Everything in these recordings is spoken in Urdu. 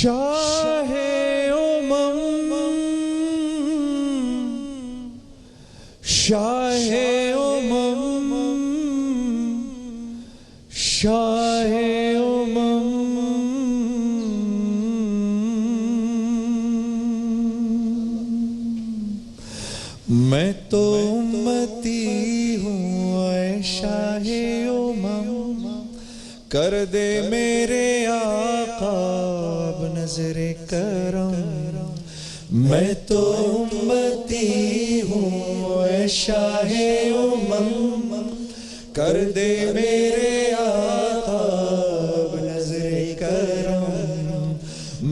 شاہ امم شاہ امم شاہ امم میں تو امتی ہوں اے شاہ امم کر دے میرے آقا اب نظر کرم میں تو امتی ہوں اے شاہ امم کر دے میرے آقا اب نظر کرم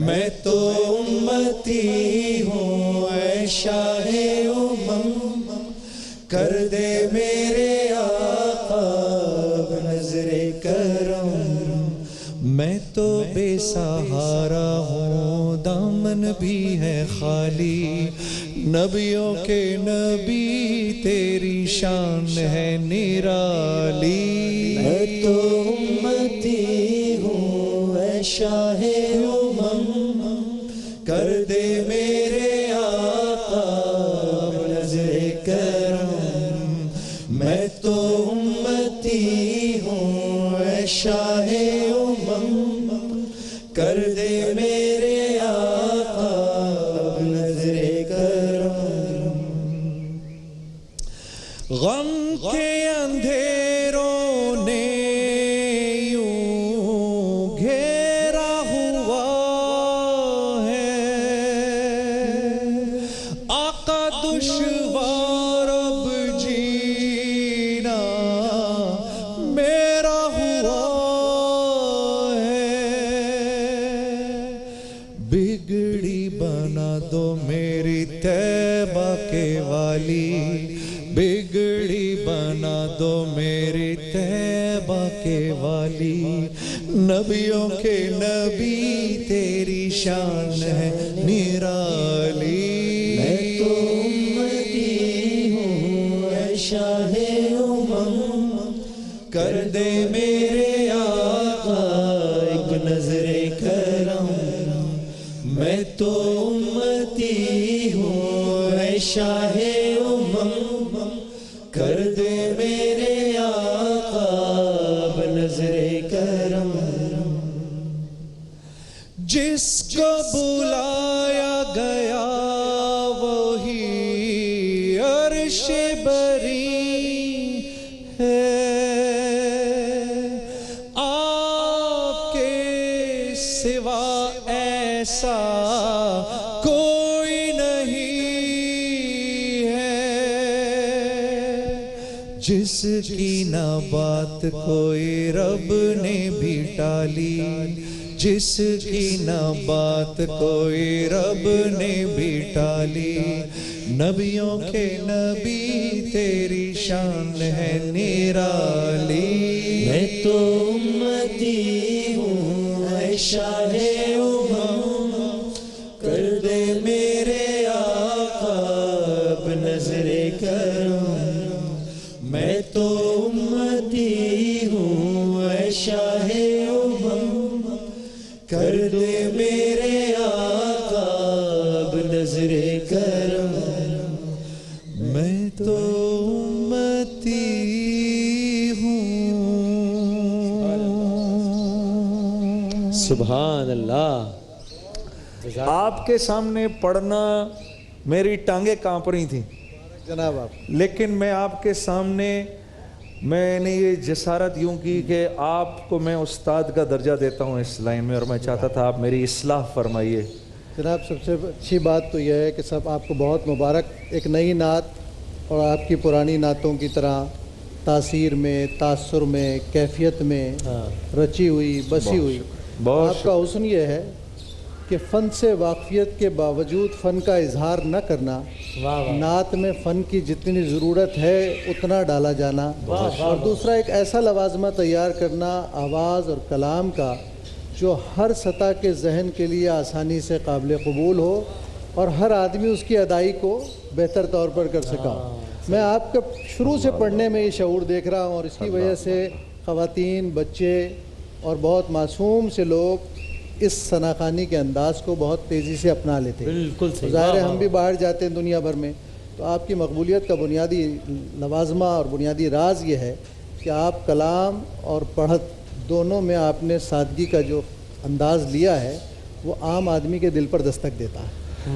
میں تو امتی ہوں اے شاہ امم کر دے میرے آقا اب نظر کرم میں تو بے سہارا ہوں دامن بھی ہے خالی نبیوں کے نبی تیری شان ہے نرالی میں تو امتی ہوں اے شاہ امم کر دے میرے آقا اب نظر کرم میں تو امتی ہوں اے شاہ امم کر دے میرے آقا اب نظر کرم غم کے اندھیروں نے یوں گھیرا ہوا ہے آقا دشوار اب جینا میرا ہوا بگڑی بنا دو میری طیبہ کے والی بگڑی بنا دو میری طیبہ کے والی نبیوں کے نبی تیری شان ہے نرالی میں تو امتی ہوں اے شاہ امم کر دے میرے آقا ایک نظر کرم میں تو امتی ہوں اے شاہ امم کر دے میرے آقا اب نظر کرم جس کو بلایا گیا وہی عرش بری ہے آپ کے سوا ایسا کوئی نہیں ہے جس کی نہ بات کوئی رب نے بھی ٹالی جس کی نہ بات کوئی رب نے بھی ٹالی نبیوں کے نبی تیری شان ہے نرالی میں تو امتی ہوں اے شاہ امم کر دے میرے آقا اب نظر کرم میں تو امتی ہوں اے شاہ امم کر دے میرے آقا اب نظر کرم میں تو امتی ہوں سبحان اللہ۔ آپ کے سامنے پڑھنا میری ٹانگیں کانپ رہی تھیں جناب آپ، لیکن میں آپ کے سامنے میں نے یہ جسارت یوں کی کہ آپ کو میں استاد کا درجہ دیتا ہوں اس لائن میں اور میں چاہتا تھا آپ میری اصلاح فرمائیے۔ جناب سب سے اچھی بات تو یہ ہے کہ سب آپ کو بہت مبارک، ایک نئی نعت اور آپ کی پرانی نعتوں کی طرح تاثیر میں، تاثر میں، کیفیت میں رچی ہوئی بسی ہوئی۔ آپ کا حسن یہ ہے کہ فن سے واقفیت کے باوجود فن کا اظہار نہ کرنا، نعت میں فن کی جتنی ضرورت ہے اتنا ڈالا جانا، اور دوسرا ایک ایسا لوازمہ تیار کرنا آواز اور کلام کا جو ہر سطح کے ذہن کے لیے آسانی سے قابل قبول ہو اور ہر آدمی اس کی ادائی کو بہتر طور پر کر سکا۔ میں آپ کا شروع سے پڑھنے میں یہ شعور دیکھ رہا ہوں، اور اس کی وجہ سے خواتین، بچے اور بہت معصوم سے لوگ اس ثناخانی کے انداز کو بہت تیزی سے اپنا لیتے ہیں. بالکل صحیح. ظاہر ہے ہم بھی باہر جاتے ہیں دنیا بھر میں, تو آپ کی مقبولیت کا بنیادی لوازمہ اور بنیادی راز یہ ہے کہ آپ کلام اور پڑھت دونوں میں آپ نے سادگی کا جو انداز لیا ہے وہ عام آدمی کے دل پر دستک دیتا ہے.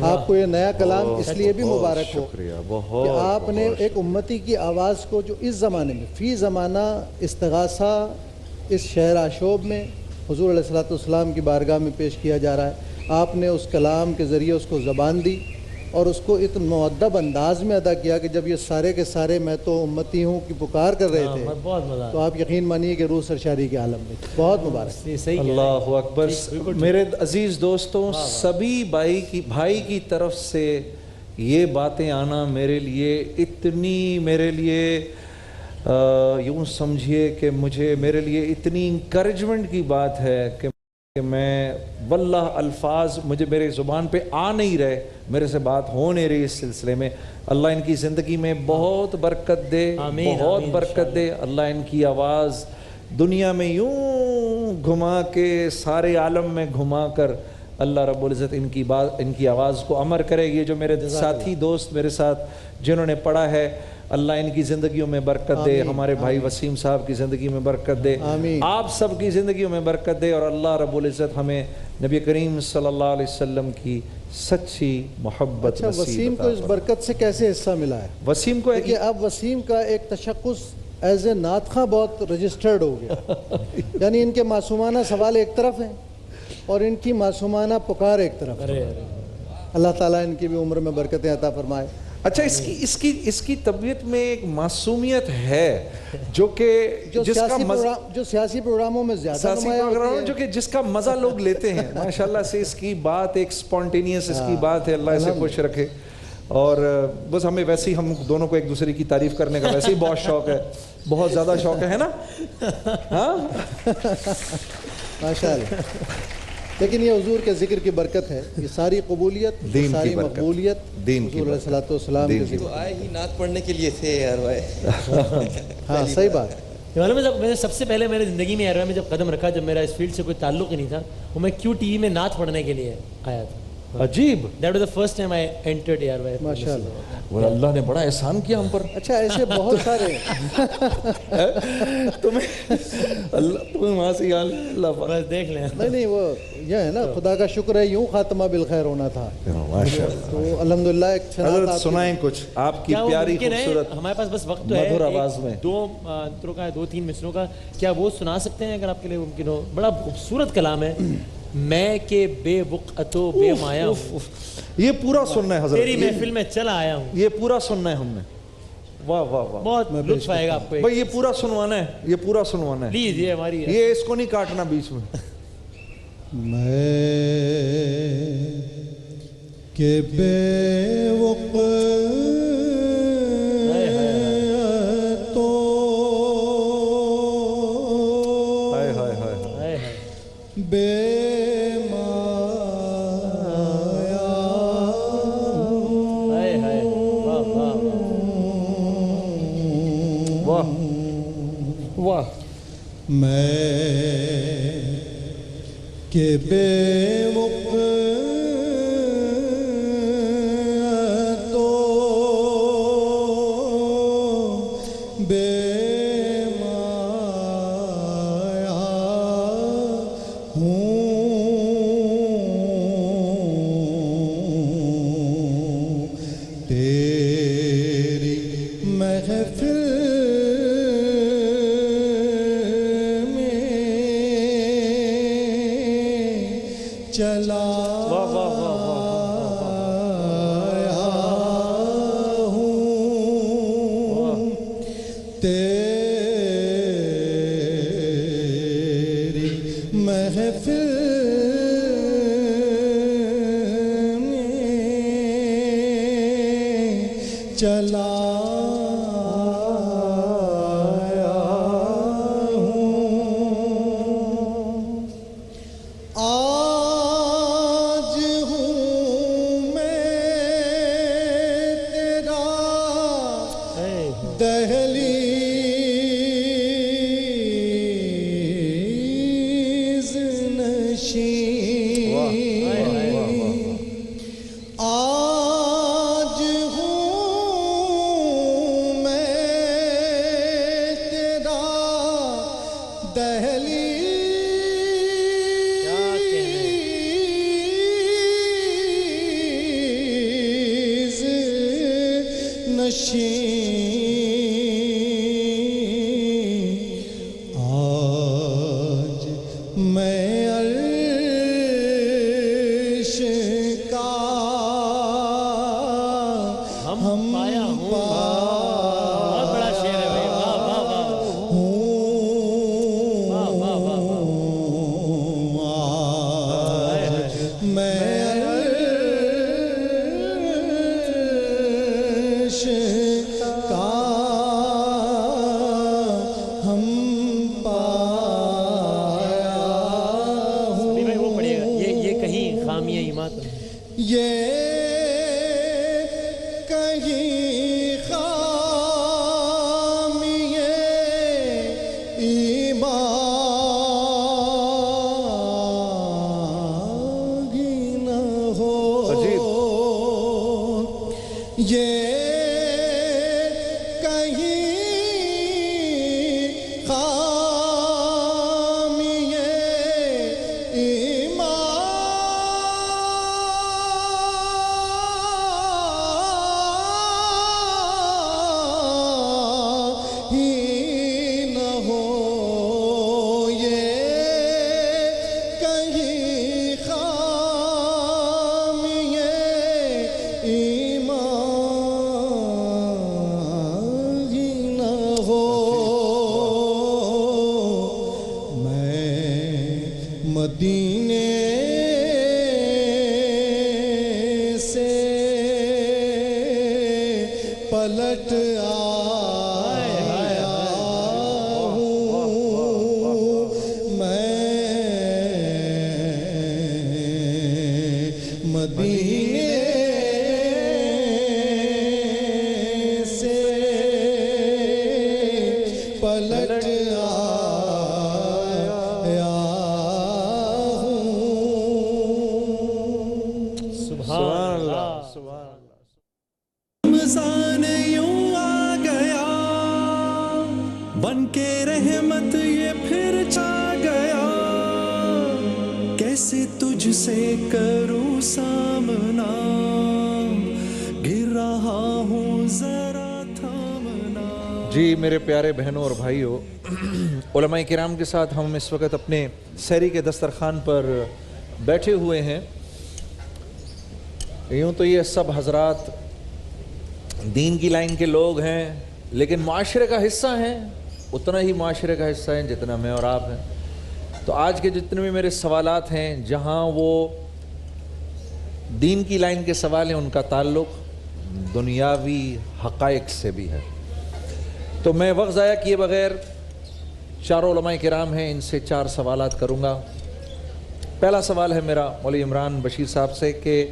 آپ کو یہ نیا کلام اس لیے بھی مبارک ہو شکریہ کہ بہت. آپ نے ایک امتی کی آواز کو جو اس زمانے میں فی زمانہ استغاثہ اس شہر آشوب میں حضور علیہ الصلوۃ والسلام کی بارگاہ میں پیش کیا جا رہا ہے, آپ نے اس کلام کے ذریعے اس کو زبان دی اور اس کو اتنا مؤدب انداز میں ادا کیا کہ جب یہ سارے کے سارے میں تو امتی ہوں کی پکار کر رہے تھے بہت مزہ تو آپ یقین مانیے کہ روح سرشاری کے عالم میں. بہت مبارک. صحیح. اللہ اکبر. میرے عزیز دوستوں, سبھی بھائی کی طرف سے یہ باتیں آنا میرے لیے یوں سمجھیے کہ میرے لیے اتنی انکریجمنٹ کی بات ہے کہ میں واللہ الفاظ میرے زبان پہ آ نہیں رہے, میرے سے بات ہو نہیں رہی اس سلسلے میں. اللہ ان کی زندگی میں بہت برکت دے, بہت برکت دے. اللہ ان کی آواز دنیا میں یوں گھما کے سارے عالم میں گھما کر اللہ رب العزت ان کی آواز کو امر کرے. یہ جو میرے ساتھی دوست میرے ساتھ جنہوں نے پڑھا ہے, اللہ ان کی زندگیوں میں برکت دے. ہمارے بھائی وسیم صاحب کی زندگی میں برکت دے. آپ سب کی زندگیوں میں برکت دے. اور اللہ رب العزت ہمیں نبی کریم صلی اللہ علیہ وسلم کی سچی محبت نصیب. وسیم کو اس برکت سے کیسے حصہ ملا ہے؟ وسیم کو کہ اب وسیم کا ایک تشخص ایز اے نعت خواں بہت رجسٹرڈ ہو گیا. یعنی ان کے معصومانہ سوال ایک طرف ہیں اور ان کی معصومانہ پکار ایک طرف. اللہ تعالیٰ ان کی بھی عمر میں برکتیں عطا فرمائے. اچھا, اس کی طبیعت میں ایک معصومیت ہے جو سیاسی پروگراموں میں زیادہ نمایاں ہوتی ہے, جس کا مزہ لوگ لیتے ہیں. ماشاءاللہ سے اس کی بات ایک سپونٹینیس اس کی بات ہے. اللہ اسے خوش رکھے. اور بس ہمیں ویسے ہی ہم دونوں کو ایک دوسرے کی تعریف کرنے کا ویسے ہی بہت شوق ہے, بہت زیادہ شوق ہے نا. ہاں ماشاءاللہ. لیکن یہ حضور کے ذکر کی برکت ہے, یہ ساری قبولیت, ساری مقبولیت حضور علیہ الصلوۃ والسلام کے ذکر. تو آئے ہی نعت پڑھنے کے لیے تھے یار بھائی. ہاں صحیح بات. معلوم ہے میں سب سے پہلے میری زندگی میں میں جب قدم رکھا, جب میرا اس فیلڈ سے کوئی تعلق ہی نہیں تھا, وہ میں کیو ٹی وی میں نعت پڑھنے کے لیے آیا تھا. عجیب. That was the first time I entered ARY. ماشاءاللہ. وہ اللہ نے بڑا احسان کیا ہم پر. اچھا ایسے بہت سارے تمہیں وہاں سے بس دیکھ لیں. نہیں وہ یہ ہے نا, خدا کا شکر ہے یوں خاتمہ بالخیر ہونا تھا. تو الحمدللہ ایک حضرت سنائیں کچھ آپ کی پیاری خوبصورت ہمارے پاس بس وقت ہے مدھر آواز میں 2-3 مصروں کا, کیا وہ سنا سکتے ہیں اگر آپ کے لیے ممکن ہو؟ بڑا خوبصورت کلام ہے. میں کہ بے وقت و بے مایا ہوں, یہ پورا سننا ہے حضرت, تیری محفل میں چلا آیا ہوں. یہ پورا سننا ہے ہم نے. واہ واہ واہ, بہت لطف آئے گا آپ کو. بھائی یہ پورا سنوانا ہے, یہ پورا سنوانا ہے پلیز. یہ ہماری یہ اس کو نہیں کاٹنا بیچ میں. میں کہ بے وقت بے مایا واہ واہ, میں کہ بے وقت تو بے چلا ہوں تیری محفل میں چلا دہلیز نشین آج میں عرش کا ہم پایا ہوں بہت بڑا شعر ہے بھائی واہ واہ واہ واہ واہ واہ آج میں عرش کا ہم پایا ہوں ابھی بھائی وہ پڑھیے گا یہ کہیں خامیہ ایمان تو نہیں یہ کہیں خامیِ ایمان ہی نہ ہو یہ کہیں خامیِ ایمان ہی نہ ہو یہ کہیں خامیِ ایمان ہی نہ ہو میں مدینے سے پلٹ آیا ہوں میں مدینے سے پلٹ آیا ہوں سبحان اللہ رمضان یوں آ گیا بن کے رحمت یہ پھر چھا گیا کیسے تجھ سے کروں سامنا گر رہا ہوں ذرا تھامنا. جی میرے پیارے بہنوں اور بھائیوں، علماء کرام کے ساتھ ہم اس وقت اپنے سحری کے دسترخوان پر بیٹھے ہوئے ہیں. یوں تو یہ سب حضرات دین کی لائن کے لوگ ہیں، لیکن معاشرے کا حصہ ہیں، اتنا ہی معاشرے کا حصہ ہیں جتنا میں اور آپ ہیں. تو آج کے جتنے بھی میرے سوالات ہیں، جہاں وہ دین کی لائن کے سوال ہیں، ان کا تعلق دنیاوی حقائق سے بھی ہے. تو میں وقت ضائع کیے بغیر چاروں علماء کرام ہیں، ان سے 4 سوالات کروں گا. پہلا سوال ہے میرا مولوی عمران بشیر صاحب سے کہ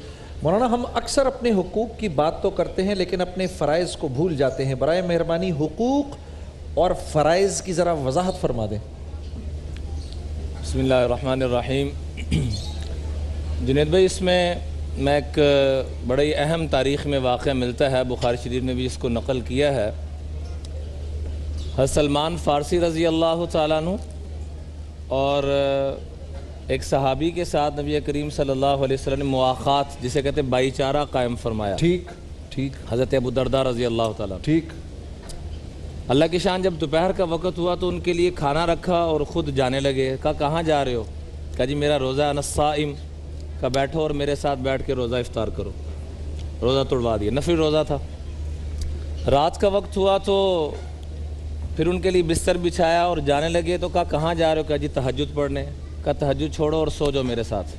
مولانا ہم اکثر اپنے حقوق کی بات تو کرتے ہیں لیکن اپنے فرائض کو بھول جاتے ہیں. برائے مہربانی حقوق اور فرائض کی ذرا وضاحت فرما دیں. بسم اللہ الرحمن الرحیم. جنید بھائی، اس میں ایک بڑی اہم تاریخ میں واقعہ ملتا ہے، بخاری شریف نے بھی اس کو نقل کیا ہے. حضرت سلمان فارسی رضی اللہ تعالیٰ عنہ اور ایک صحابی کے ساتھ نبی کریم صلی اللہ علیہ وسلم نے مواخات، جسے کہتے ہیں بھائی چارہ، قائم فرمایا. ٹھیک. حضرت ابو درداء رضی اللہ تعالیٰ. ٹھیک. اللہ کی شان، جب دوپہر کا وقت ہوا تو ان کے لیے کھانا رکھا اور خود جانے لگے. کہا کہاں جا رہے ہو؟ کہا جی میرا روزہ انا الصائم. کہا بیٹھو اور میرے ساتھ بیٹھ کے روزہ افطار کرو. روزہ توڑوا دیا، نفلی روزہ تھا. رات کا وقت ہوا تو پھر ان کے لیے بستر بچھایا اور جانے لگے. تو کہا کہاں جا رہے ہو؟ کہا جی تہجد پڑھنے. کہا تہجد چھوڑو اور سو جاؤ میرے ساتھ.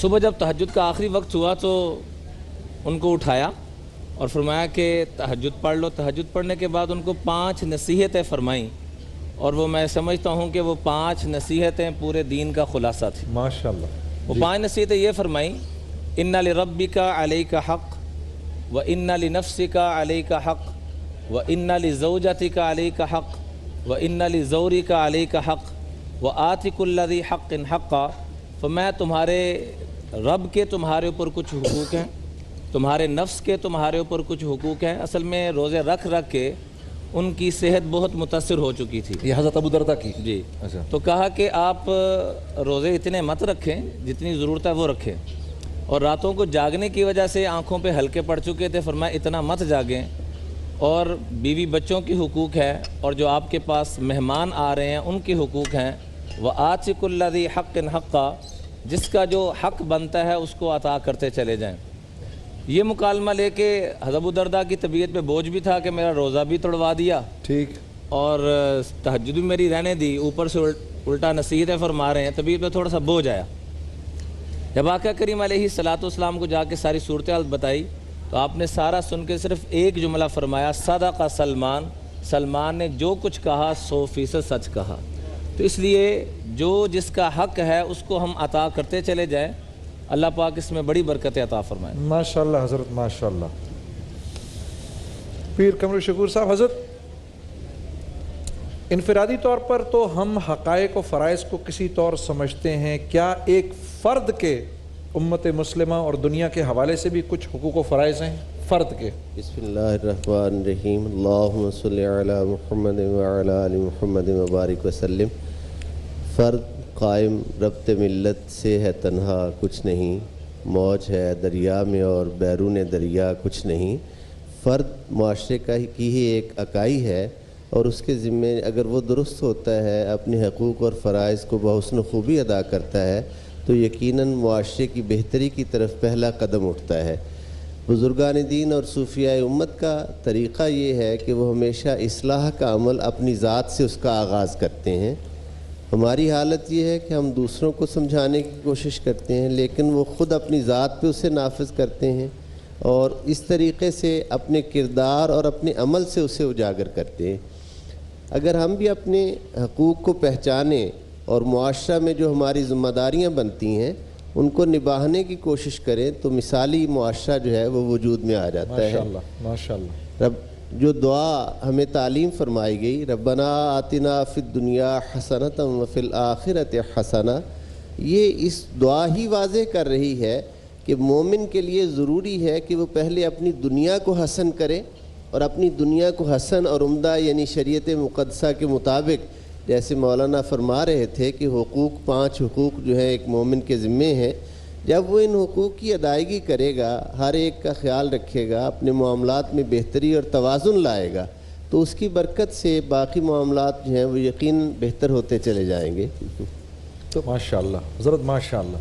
صبح جب تہجد کا آخری وقت ہوا تو ان کو اٹھایا اور فرمایا کہ تہجد پڑھ لو. تہجد پڑھنے کے بعد ان کو 5 نصیحتیں فرمائیں، اور وہ میں سمجھتا ہوں کہ وہ 5 نصیحتیں پورے دین کا خلاصہ تھی. ماشاءاللہ. وہ 5 نصیحتیں یہ فرمائیں: اِنَّ لِرَبِّكَ عَلَيْكَ حَقٌّ وَإِنَّ لِنَفْسِكَ عَلَيْكَ حَقٌّ وَإِنَّ لِزَوْجَتِكَ عَلَيْكَ حَقٌّ وَإِنَّ لِزَوْرِكَ عَلَيْكَ حَقٌّ وَآتِ كُلَّ ذِي حَقٍّ حَقًّا. میں تمہارے رب کے تمہارے اوپر کچھ حقوق ہیں، تمہارے نفس کے تمہارے اوپر کچھ حقوق ہیں. اصل میں روزے رکھ کے ان کی صحت بہت متاثر ہو چکی تھی. یہ حضرت ابو درداء کی. جی. اچھا. تو کہا کہ آپ روزے اتنے مت رکھیں، جتنی ضرورت ہے وہ رکھیں، اور راتوں کو جاگنے کی وجہ سے آنکھوں پہ ہلکے پڑ چکے تھے، فرمایا اتنا مت جاگیں، اور بیوی بچوں کی حقوق ہے، اور جو آپ کے پاس مہمان آ رہے ہیں ان کی حقوق ہیں، وَآتِكُ الَّذِي حَقٍ حَقًّا، جس کا جو حق بنتا ہے اس کو عطا کرتے چلے جائیں۔ یہ مکالمہ لے کے حضرت ابو درداء کی طبیعت پہ بوجھ بھی تھا کہ میرا روزہ بھی توڑوا دیا، ٹھیک، اور تہجد بھی میری رہنے دی، اوپر سے الٹا نصیحتیں فرما رہے ہیں، طبیعت پہ تھوڑا سا بوجھ آیا۔ جب آقا کریم علیہ السلام کو جا کے ساری صورتحال بتائی تو آپ نے سارا سن کے صرف ایک جملہ فرمایا، صدق سلمان، سلمان نے جو کچھ کہا 100% سچ کہا۔ تو اس لیے جو جس کا حق ہے اس کو ہم عطا کرتے چلے جائیں، اللہ پاک اس میں بڑی برکت عطا فرمائے۔ ماشاءاللہ حضرت، ماشاءاللہ۔ پیر قمر شکور صاحب، حضرت انفرادی طور پر تو ہم حقائق و فرائض کو کسی طور سمجھتے ہیں، کیا ایک فرد کے امت مسلمہ اور دنیا کے حوالے سے بھی کچھ حقوق و فرائض ہیں فرد کے؟ بسم اللہ الرحمن الرحیم، اللہم صلی علی محمد وعلی آل محمد وبارک وسلم۔ فرد قائم ربط ملت سے ہے تنہا کچھ نہیں، موج ہے دریا میں اور بیرون دریا کچھ نہیں۔ فرد معاشرے کی ہی ایک اکائی ہے، اور اس کے ذمے اگر وہ درست ہوتا ہے، اپنے حقوق اور فرائض کو بحسن خوبی ادا کرتا ہے، تو یقیناً معاشرے کی بہتری کی طرف پہلا قدم اٹھتا ہے۔ بزرگان دین اور صوفیاء امت کا طریقہ یہ ہے کہ وہ ہمیشہ اصلاح کا عمل اپنی ذات سے اس کا آغاز کرتے ہیں۔ ہماری حالت یہ ہے کہ ہم دوسروں کو سمجھانے کی کوشش کرتے ہیں، لیکن وہ خود اپنی ذات پہ اسے نافذ کرتے ہیں، اور اس طریقے سے اپنے کردار اور اپنے عمل سے اسے اجاگر کرتے ہیں۔ اگر ہم بھی اپنے حقوق کو پہچانیں اور معاشرہ میں جو ہماری ذمہ داریاں بنتی ہیں ان کو نبھانے کی کوشش کریں، تو مثالی معاشرہ جو ہے وہ وجود میں آ جاتا ہے۔ ماشاءاللہ، ماشاءاللہ۔ رب جو دعا ہمیں تعلیم فرمائی گئی، ربنا آتنا فی الدنیا حسنۃ وفی الآخرۃ حسنہ، یہ اس دعا ہی واضح کر رہی ہے کہ مومن کے لیے ضروری ہے کہ وہ پہلے اپنی دنیا کو حسن کرے، اور اپنی دنیا کو حسن اور عمدہ یعنی شریعت مقدسہ کے مطابق، جیسے مولانا فرما رہے تھے کہ حقوق 5 حقوق جو ہیں ایک مومن کے ذمے ہیں، جب وہ ان حقوق کی ادائیگی کرے گا، ہر ایک کا خیال رکھے گا، اپنے معاملات میں بہتری اور توازن لائے گا، تو اس کی برکت سے باقی معاملات جو ہیں وہ یقیناً بہتر ہوتے چلے جائیں گے۔ تو ماشاءاللہ حضرت، ماشاءاللہ۔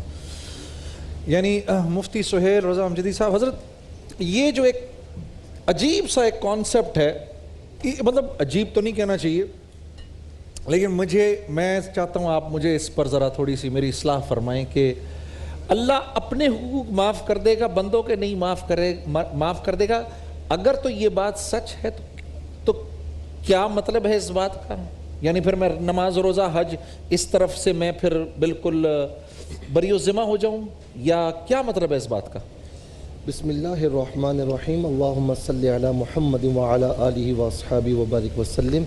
یعنی مفتی سہیل رضا امجدی صاحب، حضرت یہ جو ایک عجیب سا ایک کانسیپٹ ہے، مطلب عجیب تو نہیں کہنا چاہیے، لیکن میں چاہتا ہوں آپ مجھے اس پر ذرا تھوڑی سی میری اصلاح فرمائیں کہ اللہ اپنے حقوق معاف کر دے گا، بندوں کے نہیں معاف کر دے گا۔ اگر تو یہ بات سچ ہے تو کیا مطلب ہے اس بات کا؟ یعنی پھر میں نماز روزہ حج اس طرف سے میں پھر بالکل بری و ذمہ ہو جاؤں، یا کیا مطلب ہے اس بات کا؟ بسم اللہ الرحمن الرحیم، اللہم صلی علی محمد وعلی آلہ واصحابہ وبارک وسلم۔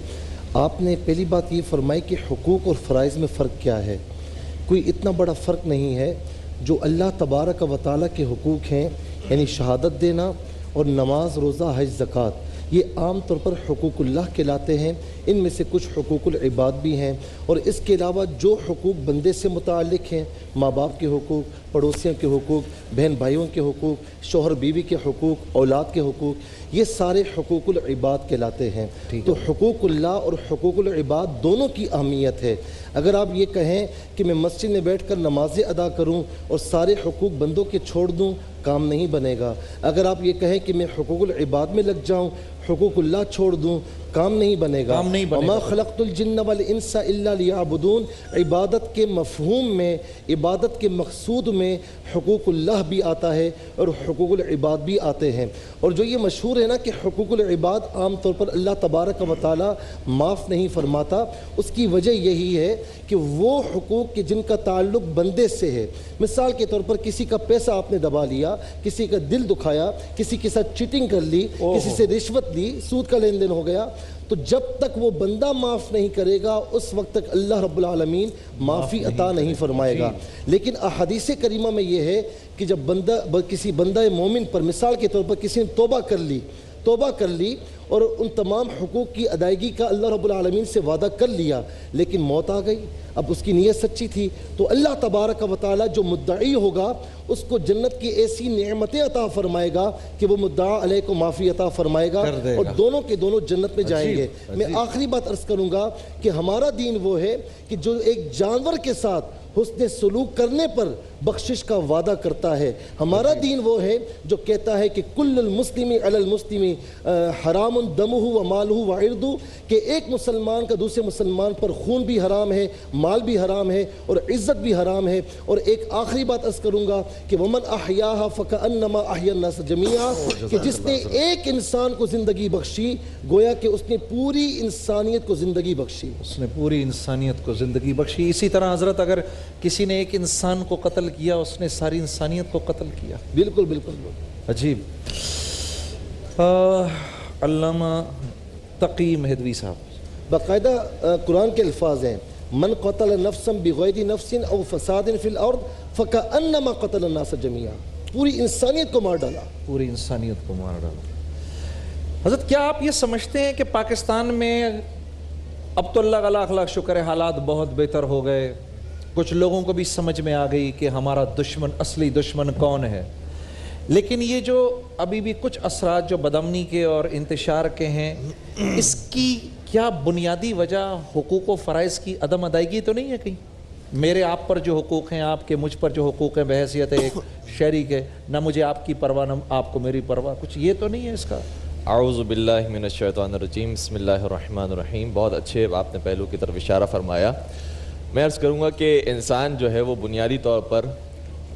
آپ نے پہلی بات یہ فرمائی کہ حقوق اور فرائض میں فرق کیا ہے۔ کوئی اتنا بڑا فرق نہیں ہے۔ جو اللہ تبارک و تعالیٰ کے حقوق ہیں، یعنی شہادت دینا اور نماز روزہ حج زکوٰۃ، یہ عام طور پر حقوق اللہ کہلاتے ہیں۔ ان میں سے کچھ حقوق العباد بھی ہیں، اور اس کے علاوہ جو حقوق بندے سے متعلق ہیں، ماں باپ کے حقوق، پڑوسیوں کے حقوق، بہن بھائیوں کے حقوق، شوہر بیوی کے حقوق، اولاد کے حقوق، یہ سارے حقوق العباد کہلاتے ہیں۔ تو حقوق اللہ اور حقوق العباد دونوں کی اہمیت ہے۔ اگر آپ یہ کہیں کہ میں مسجد میں بیٹھ کر نمازیں ادا کروں اور سارے حقوق بندوں کے چھوڑ دوں، کام نہیں بنے گا۔ اگر آپ یہ کہیں کہ میں حقوق العباد میں لگ جاؤں، حقوق اللہ چھوڑ دوں، کام نہیں بنے گا۔ وما خلقت الجن والانس الا لیعبدون، عبادت کے مفہوم میں، عبادت کے مقصود میں حقوق اللہ بھی آتا ہے اور حقوق العباد بھی آتے ہیں۔ اور جو یہ مشہور ہے نا کہ حقوق العباد عام طور پر اللہ تبارک و تعالی معاف نہیں فرماتا، اس کی وجہ یہی ہے کہ وہ حقوق جن کا تعلق بندے سے ہے، مثال کے طور پر کسی کا پیسہ آپ نے دبا لیا، کسی کا دل دکھایا، کسی کے ساتھ چیٹنگ کر لی، کسی سے رشوت لی، سود کا لین دین ہو گیا، تو جب تک وہ بندہ معاف نہیں کرے گا اس وقت تک اللہ رب العالمین معافی عطا نہیں فرمائے گا۔ لیکن احادیث کریمہ میں یہ ہے کہ جب کسی بندہ مومن پر مثال کے طور پر کسی نے توبہ کر لی، توبہ کر لی اور ان تمام حقوق کی ادائیگی کا اللہ رب العالمین سے وعدہ کر لیا، لیکن موت آ گئی، اب اس کی نیت سچی تھی، تو اللہ تبارک و تعالیٰ جو مدعی ہوگا اس کو جنت کی ایسی نعمتیں عطا فرمائے گا کہ وہ مدعا علیہ کو معافی عطا فرمائے گا اور دونوں کے دونوں جنت میں جائیں گے۔ میں آخری بات عرض کروں گا کہ ہمارا دین وہ ہے کہ جو ایک جانور کے ساتھ حسن سلوک کرنے پر بخشش کا وعدہ کرتا ہے، ہمارا دین وہ ہے جو کہتا ہے کہ کل المسلم علی المسلم حرام دمہ و مالہ و عرضہ، کہ ایک مسلمان کا دوسرے مسلمان پر خون بھی حرام ہے، مال بھی حرام ہے اور عزت بھی حرام ہے۔ اور ایک آخری بات عرض کروں گا کہ ومن احیاھا فکأنما احیا الناس جمیعا، کہ جس نے ایک انسان کو زندگی بخشی گویا کہ اس نے پوری انسانیت کو زندگی بخشی، اس نے پوری انسانیت کو زندگی بخشی۔ اسی طرح حضرت اگر کسی نے ایک انسان کو قتل کیا اس نے ساری انسانیت کو قتل کیا۔ بالکل بالکل عجیب۔ علامہ تقی مہدوی صاحب، باقاعدہ قرآن کے الفاظ ہیں من قتل نفسا بغیر نفس او فساد فی الارض فکأنما قتل الناس جمیعا، پوری انسانیت کو مار ڈالا، پوری انسانیت کو مار ڈالا۔ حضرت کیا آپ یہ سمجھتے ہیں کہ پاکستان میں اب تو اللہ کا لاکھ لاکھ شکر ہے حالات بہت بہتر ہو گئے، کچھ لوگوں کو بھی سمجھ میں آ گئی کہ ہمارا دشمن اصلی دشمن کون ہے، لیکن یہ جو ابھی بھی کچھ اثرات جو بدامنی کے اور انتشار کے ہیں، اس کی کیا بنیادی وجہ حقوق و فرائض کی عدم ادائیگی تو نہیں ہے؟ کہیں میرے آپ پر جو حقوق ہیں، آپ کے مجھ پر جو حقوق ہیں بحیثیت ایک شہری کے، نہ مجھے آپ کی پرواہ نہ آپ کو میری پرواہ، کچھ یہ تو نہیں ہے اس کا؟ اعوذ باللہ من الشیطان الرجیم، بسم اللہ الرحمن الرحیم۔ بہت اچھے آپ نے پہلو کی طرف اشارہ فرمایا۔ میں عرض کروں گا کہ انسان جو ہے وہ بنیادی طور پر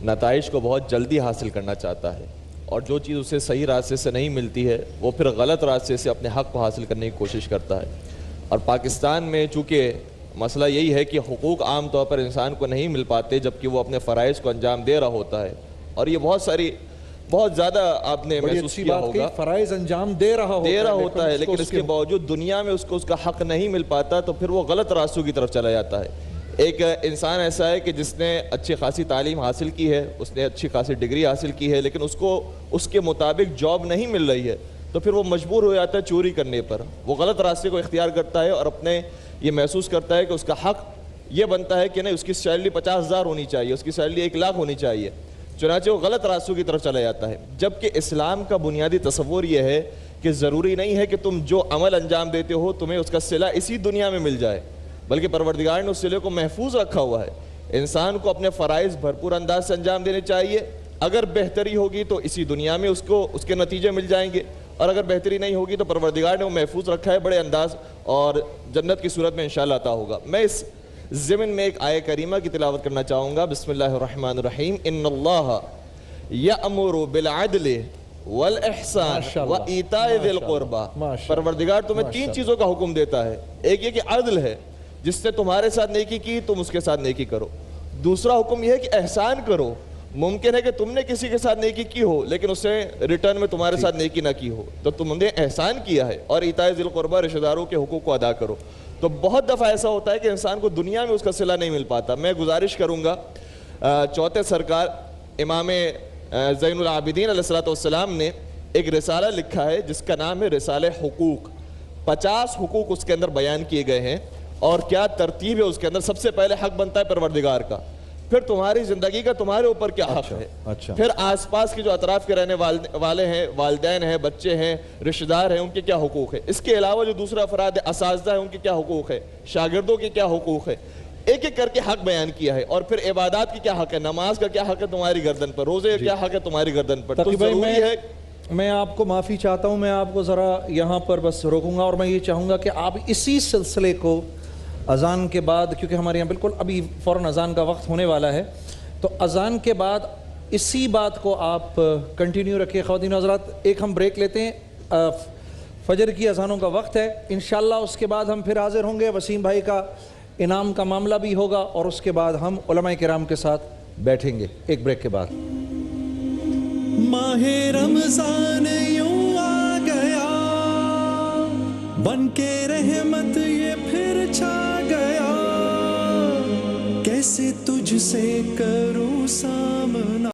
نتائج کو بہت جلدی حاصل کرنا چاہتا ہے، اور جو چیز اسے صحیح راستے سے نہیں ملتی ہے وہ پھر غلط راستے سے اپنے حق کو حاصل کرنے کی کوشش کرتا ہے۔ اور پاکستان میں چونکہ مسئلہ یہی ہے کہ حقوق عام طور پر انسان کو نہیں مل پاتے جبکہ وہ اپنے فرائض کو انجام دے رہا ہوتا ہے، اور یہ بہت زیادہ آپ نے محسوس کیا ہوگا، فرائض انجام دے رہا ہوتا ہے لیکن اس کے باوجود دنیا میں اس کو اس کا حق نہیں مل پاتا، تو پھر وہ غلط راستوں کی طرف چلا جاتا ہے۔ ایک انسان ایسا ہے کہ جس نے اچھی خاصی تعلیم حاصل کی ہے، اس نے اچھی خاصی ڈگری حاصل کی ہے، لیکن اس کو اس کے مطابق جاب نہیں مل رہی ہے، تو پھر وہ مجبور ہو جاتا ہے چوری کرنے پر، وہ غلط راستے کو اختیار کرتا ہے اور اپنے یہ محسوس کرتا ہے کہ اس کا حق یہ بنتا ہے کہ نہیں، اس کی سیلری 50,000 ہونی چاہیے، اس کی سیلری 1 لاکھ ہونی چاہیے، چنانچہ وہ غلط راستوں کی طرف چلا جاتا ہے۔ جبکہ اسلام کا بنیادی تصور یہ ہے کہ ضروری نہیں ہے کہ تم جو عمل انجام دیتے ہو تمہیں اس کا صلہ اسی دنیا میں مل جائے، بلکہ پروردگار نے اس صلے کو محفوظ رکھا ہوا ہے۔ انسان کو اپنے فرائض بھرپور انداز سے انجام دینے چاہیے، اگر بہتری ہوگی تو اسی دنیا میں اس کو اس کے نتیجے مل جائیں گے، اور اگر بہتری نہیں ہوگی تو پروردگار نے وہ محفوظ رکھا ہے بڑے انداز، اور جنت کی صورت میں انشاءاللہ عطا ہوگا۔ میں اس ضمن میں ایک آیہ کریمہ کی تلاوت کرنا چاہوں گا، بسم اللہ الرحمن الرحیم۔ ان اللہ یأمر بالعدل والاحسان وایتاء ذی القربى، پروردگار تمہیں 3 چیزوں کا حکم دیتا ہے۔ ایک یہ کہ عدل ہے، جس نے تمہارے ساتھ نیکی کی تم اس کے ساتھ نیکی کرو۔ دوسرا حکم یہ ہے کہ احسان کرو، ممکن ہے کہ تم نے کسی کے ساتھ نیکی کی ہو لیکن اس نے ریٹرن میں تمہارے ساتھ نیکی نہ کی ہو، تو تم نے احسان کیا ہے۔ اور ایتاء ذی القربى، رشتہ داروں کے حقوق کو ادا کرو۔ تو بہت دفعہ ایسا ہوتا ہے کہ انسان کو دنیا میں اس کا صلہ نہیں مل پاتا۔ میں گزارش کروں گا، چوتھے سرکار امام زین العابدین علیہ السلام نے ایک رسالہ لکھا ہے جس کا نام ہے رسالہ حقوق۔ 50 حقوق اس کے اندر بیان کیے گئے ہیں، اور کیا ترتیب ہے اس کے اندر۔ سب سے پہلے حق بنتا ہے پروردگار کا، پھر تمہاری زندگی کا تمہارے اوپر کیا حق ہے، پھر آس پاس کے جو اطراف کے رہنے والے ہیں، والدین ہیں، بچے ہیں، رشتہ دار ہیں، ان کے کیا حقوق ہے۔ اس کے علاوہ جو دوسرے افراد ہیں، اساتذہ ہیں، ان کے کیا حقوق ہے، شاگردوں کے کیا حقوق ہے، ایک ایک کر کے حق بیان کیا ہے۔ اور پھر عبادات کی کیا حق ہے، نماز کا کیا حق ہے تمہاری گردن پر، روزے کا کیا حق ہے تمہاری گردن پر۔ تو ضروری ہے، میں آپ کو معافی چاہتا ہوں، میں آپ کو ذرا یہاں پر بس روکوں گا، اور میں یہ چاہوں گا کہ آپ اسی سلسلے کو اذان کے بعد، کیونکہ ہمارے یہاں بالکل ابھی فوراً اذان کا وقت ہونے والا ہے، تو اذان کے بعد اسی بات کو آپ کنٹینیو رکھیں۔ خواتین و حضرات، ایک ہم بریک لیتے ہیں، فجر کی اذانوں کا وقت ہے، انشاءاللہ اس کے بعد ہم پھر حاضر ہوں گے، وسیم بھائی کا انعام کا معاملہ بھی ہوگا، اور اس کے بعد ہم علماء کرام کے ساتھ بیٹھیں گے ایک بریک کے بعد۔ ماہ رمضان یوں آ گیا، بن کے رحمت یہ پھر چھا گیا، کیسے تجھ سے کروں سا